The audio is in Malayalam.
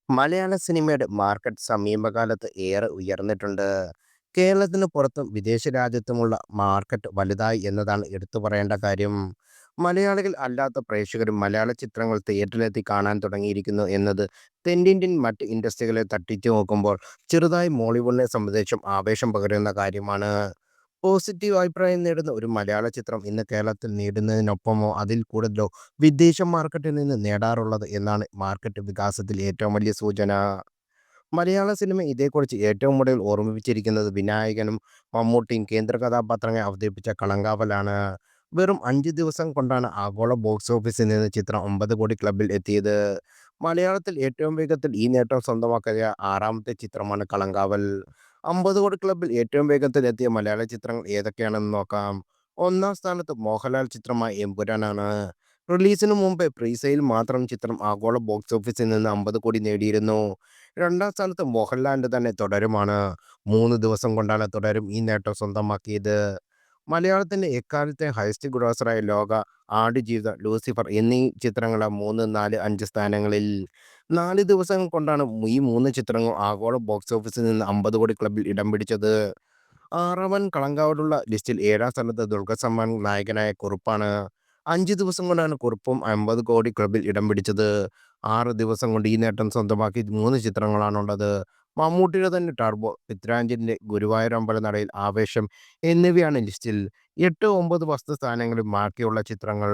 മലയാള സിനിമയുടെ മാർക്കറ്റ് സമീപകാലത്ത് ഏറെ ഉയർന്നിട്ടുണ്ട്. കേരളത്തിന് പുറത്തും വിദേശ രാജ്യത്തുമുള്ള മാർക്കറ്റ് വലുതായി എന്നതാണ് എടുത്തു പറയേണ്ട കാര്യം. മലയാളികൾ അല്ലാത്ത പ്രേക്ഷകരും മലയാള ചിത്രങ്ങൾ തിയേറ്ററിലെത്തി കാണാൻ തുടങ്ങിയിരിക്കുന്നു എന്നത് തെന്നിന്ത്യൻ മറ്റ് ഇൻഡസ്ട്രികളെ തട്ടിച്ചു നോക്കുമ്പോൾ ചെറുതായി മോളിവുഡിനെ സംബന്ധിച്ചും ആവേശം പകരുന്ന കാര്യമാണ്. പോസിറ്റീവ് അഭിപ്രായം നേടുന്ന ഒരു മലയാള ചിത്രം ഇന്ന് കേരളത്തിൽ നേടുന്നതിനൊപ്പമോ അതിൽ കൂടുതലോ വിദേശ മാർക്കറ്റിൽ നിന്ന് നേടാറുള്ളത് എന്നാണ് മാർക്കറ്റ് വികാസത്തിൽ ഏറ്റവും വലിയ സൂചന. മലയാള സിനിമ ഇതേക്കുറിച്ച് ഏറ്റവും കൂടുതൽ ഓർമ്മിപ്പിച്ചിരിക്കുന്നത് വിനായകനും മമ്മൂട്ടിയും കേന്ദ്ര കഥാപാത്രങ്ങളെ അവതരിപ്പിച്ച കളങ്കാവലാണ്. വെറും 5 ദിവസം കൊണ്ടാണ് ആഗോള ബോക്സ് ഓഫീസിൽ നിന്ന് ചിത്രം 9 കോടി ക്ലബിൽ എത്തിയത്. മലയാളത്തിൽ ഏറ്റവും വേഗത്തിൽ ഈ നേട്ടം സ്വന്തമാക്കിയ ആറാമത്തെ ചിത്രമാണ് കളങ്കാവൽ. 50 കോടി ക്ലബിൽ ഏറ്റവും വേഗത്തിൽ എത്തിയ മലയാള ചിത്രങ്ങൾ ഏതൊക്കെയാണെന്ന് നോക്കാം. ഒന്നാം സ്ഥാനത്ത് മോഹൻലാൽ ചിത്രമായ എമ്പുരാനാണ്. റിലീസിന് മുമ്പ് പ്രീ സെയിൽ മാത്രം ചിത്രം ആഗോള ബോക്സ് ഓഫീസിൽ നിന്ന് 50 കോടി നേടിയിരുന്നു. രണ്ടാം സ്ഥാനത്ത് മോഹൻലാലിന്റെ തന്നെ തുടരുമാണ്. 3 ദിവസം കൊണ്ടാണ് തുടരും ഈ നേട്ടം സ്വന്തമാക്കിയത്. മലയാളത്തിന്റെ എക്കാലത്തെ ഹൈസ്റ്റ് ഗ്രോസറായ ലോക, ആടുജീവിതം, ലൂസിഫർ എന്നീ ചിത്രങ്ങളാണ് 3, 4, 5 സ്ഥാനങ്ങളിൽ. 4 ദിവസം കൊണ്ടാണ് ഈ മൂന്ന് ചിത്രങ്ങളും ആഗോള ബോക്സ് ഓഫീസിൽ നിന്ന് 50 കോടി ക്ലബിൽ ഇടം പിടിച്ചത്. ആറവൻ കളങ്കാവലുള്ള ലിസ്റ്റിൽ ഏഴാം സ്ഥാനത്ത് ദുൽഖർ സൽമാൻ നായകനായ കുറുപ്പാണ്. 5 ദിവസം കൊണ്ടാണ് കുറുപ്പും 50 കോടി ക്ലബിൽ ഇടം പിടിച്ചത്. 6 ദിവസം കൊണ്ട് ഈ നേട്ടം സ്വന്തമാക്കി മൂന്ന് ചിത്രങ്ങളാണുള്ളത്. മമ്മൂട്ടിയുടെ തന്നെ ടർബോ, പൃഥ്വിരാജിന്റെ ഗുരുവായൂർ അമ്പലനടയിൽ, ആവേശം എന്നിവയാണ് ലിസ്റ്റിൽ. 8, 9 വസ്തു സ്ഥാനങ്ങളിൽ ബാക്കിയുള്ള ചിത്രങ്ങൾ.